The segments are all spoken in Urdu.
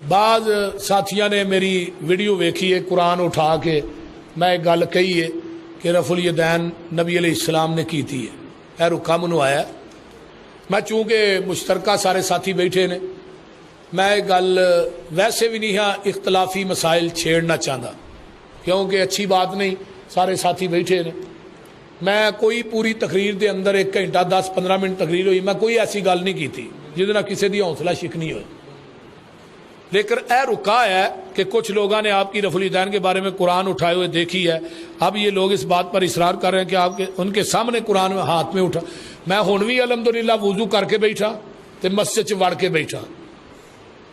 بعض ساتھیاں نے میری ویڈیو ویکھی ہے قرآن اٹھا کے میں ایک گل کہی ہے کہ رفع الیدین نبی علیہ السلام نے کی تھی ہے رکا منو آیا میں چونکہ مشترکہ سارے ساتھی بیٹھے نے میں ایک گل ویسے بھی نہیں ہاں اختلافی مسائل چھیڑنا چاہتا کیونکہ اچھی بات نہیں سارے ساتھی بیٹھے نے میں کوئی پوری تقریر دے اندر 1 گھنٹہ 10-15 منٹ تقریر ہوئی میں کوئی ایسی گل نہیں کی تھی جہاں کسی دی حوصلہ شکنی ہوئی لیکن اے رکا ہے کہ کچھ لوگوں نے آپ کی رفع الیدین کے بارے میں قرآن اٹھائے ہوئے دیکھی ہے اب یہ لوگ اس بات پر اصرار کر رہے ہیں کہ آپ کے ان کے سامنے قرآن ہاتھ میں اٹھا میں ہن بھی الحمدللہ وضو کر کے بیٹھا تے مسجد چ وڑ کے بیٹھا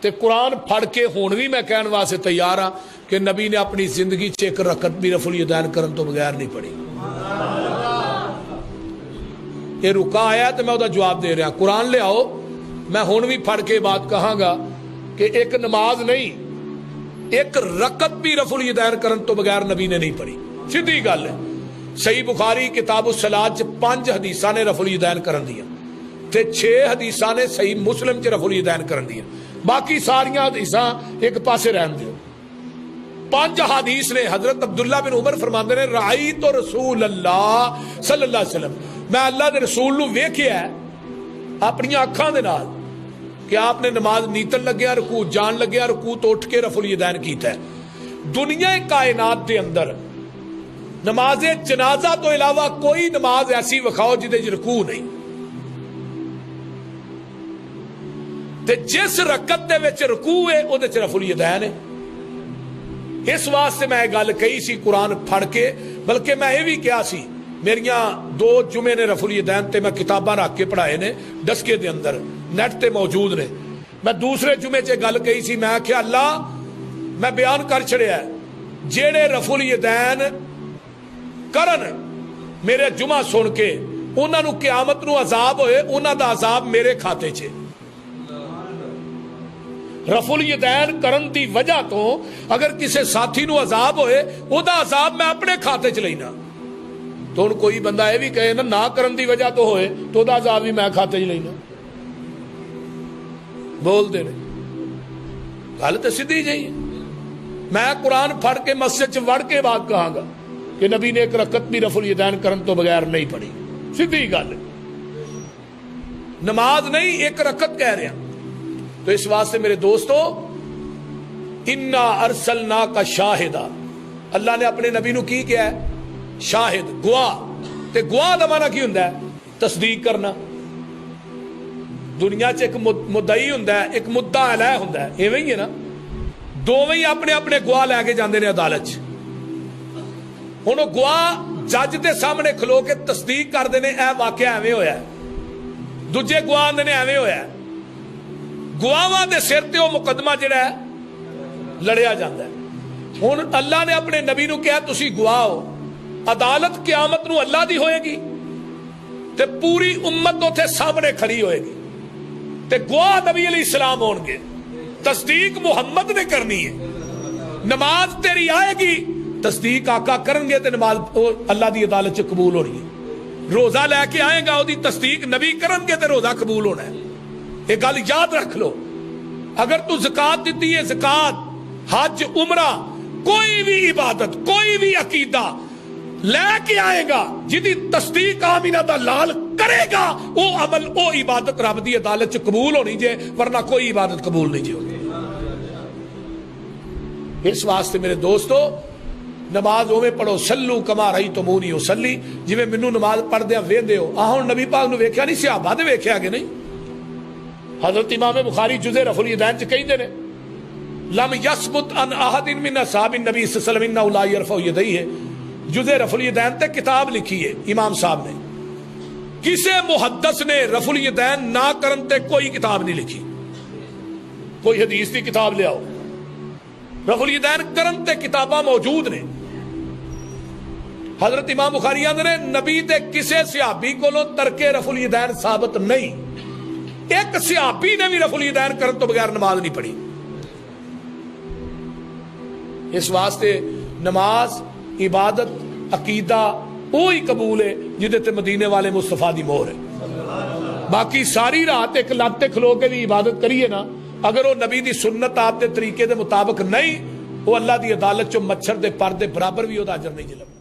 تے قرآن پڑھ کے ہن بھی میں کہنے واسطے تیار ہاں کہ نبی نے اپنی زندگی چ ایک رکعت بھی رفع الیدین کرن تو بغیر نہیں پڑھی یہ رکا آیا تو میں وہ جواب دے رہا قرآن لے آؤ میں ہن بھی پڑھ کے بات کہاں گا کہ ایک نماز نہیں ایک رکعت بھی رفع الیدین کرن تو بغیر نبی نے نہیں پڑھی سیدھی گل ہے صحیح بخاری کتاب الصلاۃ 5 حدیثاں نے رفع الیدین کرن دیا تے 6 حدیثاں نے صحیح مسلم چ رفع الیدین کرن دیا باقی ساریاں حدیثاں ایک پاسے رہن دیو 5 حدیث نے حضرت عبداللہ بن عمر فرماندے نے رأیت رسول اللہ صلی اللہ علیہ وسلم میں اللہ دے رسول نو ویکھیا ہے اپنی آنکھاں دے نال کہ آپ نے نماز نیتن لگیا رکوع جان لگیا رکوع تو اٹھ کے رفع الیدین کیتا ہے دنیا کائنات دے اندر نماز جنازہ تو علاوہ کوئی نماز ایسی وکھاؤ جدے رکوع نہیں تے جس رکعت دے وچ رکوع ہے او دے وچ رفع الیدین ہے اس واسطے میں گل کہی سی قرآن پڑھ کے بلکہ میں یہ بھی کیا سی میریاں 2 جمعے نے رفع الیدین تے میں کتاباں رکھ کے پڑھائے نے ڈسکے دے اندر نیٹ تے موجود نے میں دوسرے جمعے چ گل کہی سی میں کہ اللہ میں بیان کر چھڑیا ہے جیڑے رفع الیدین کرن میرے جمعہ سن کے انہاں نو قیامت نو عذاب ہوئے انہاں دا عذاب میرے کھاتے چ رفع الیدین کرن دی وجہ تو اگر کسی ساتھی نو عذاب ہوئے او دا عذاب میں اپنے کھاتے چ لینا تو ان کوئی بندہ یہ بھی کہے نا نہ کرن دی وجہ تو ہوئے تو دا عذاب بھی میں کھاتے چ لینا بول دے رہے گل تو سیدھی جی میں قرآن پڑھ کے مسجد چ وڑ کے بات کہاں گا کہ نبی نے ایک رکعت بھی رفع الیدین کرن تو بغیر نہیں پڑھی سیدھی گل نماز نہیں ایک رکعت کہہ رہے ہیں تو اس واسطے میرے دوستو انا ارسلناک شاہدا اللہ نے اپنے نبی نو کی کیا ہے شاہد گواہ تے گواہ دا معنی کی ہوندا ہے تصدیق کرنا دنیا چ ایک مدعی ہوندا ہے ایک مدعا علیہ ہوندا ہے ایویں ہی ہے نا دوویں ہی اپنے اپنے گواہ لے کے جاندے نے عدالت چ ہن او گواہ جج دے سامنے کھلو کے تصدیق کردے نے اے واقعہ ایویں ہویا ہے دوجے گواہ آندے نے ایویں ہویا ہے گواہاں دے سر تے او مقدمہ جڑا ہے لڑیا جاندا ہے ہن اللہ نے اپنے نبی نو کہا تسی گواہ ہو عدالت قیامت نو اللہ دی ہوئے گی تے پوری امت اوتھے سامنے کھڑی ہوئے گی تے گواہ نبی علیہ السلام ہون گے تصدیق محمد نے کرنی ہے نماز تیری آئے گی تصدیق آقا کرن گے تے نماز اللہ دی عدالت چ قبول ہونی ہے روزہ لے کے آئے گا او دی تصدیق نبی کرن گے تے روزہ قبول ہونا ہے یہ گل یاد رکھ لو اگر تو زکات دیتی ہے زکات حج عمرہ کوئی بھی عبادت کوئی بھی عقیدہ لے کے آئے گا جدی تصدیق آمینہ دا لال کرے گا او عمل او عبادت رب دی عدالت چ قبول ہونی جے ورنہ کوئی عبادت قبول نہیں جے ہوگی اس واسطے میرے دوستو نماز اوے پڑھو سلو کما رأیتمونی اصلی جویں مینوں نماز پڑھدیاں ویندے ہو ہن نبی پاک نو ویکھیا نہیں صحابہ دے ویکھیا کہ نہیں حضرت امام بخاری جزء رفع الیدین چ کہندے نے لم یثبت ان احد من اصحاب النبی صلی اللہ علیہ وسلم انه لا يرفع یدیہ جزء رفع الیدین تے کتاب لکھی ہے امام صاحب نے کسے محدث نے رفع الیدین نہ کرن تے کوئی کتاب نہیں لکھی کوئی حدیث دی کتاب لے آؤ رفع الیدین کرن تے کتاباں موجود نے حضرت امام بخاری آندے نے نبی تے کسے صحابی کولوں ترک رفع الیدین ثابت نہیں ایک صحابی نے بھی رفع الیدین کرن تو بغیر نماز نہیں پڑھی اس واسطے نماز عبادت عقیدہ وہی قبول ہے جدے تے مدینے والے مصطفیٰ دی مہر ہے باقی ساری رات ایک لات کھلو کے بھی عبادت کریے نا اگر وہ نبی دی سنت آپ دے طریقے دے مطابق نہیں، وہ اللہ دی عدالت چو مچھر دے پر دے برابر بھی وہ اجر نہیں جلب.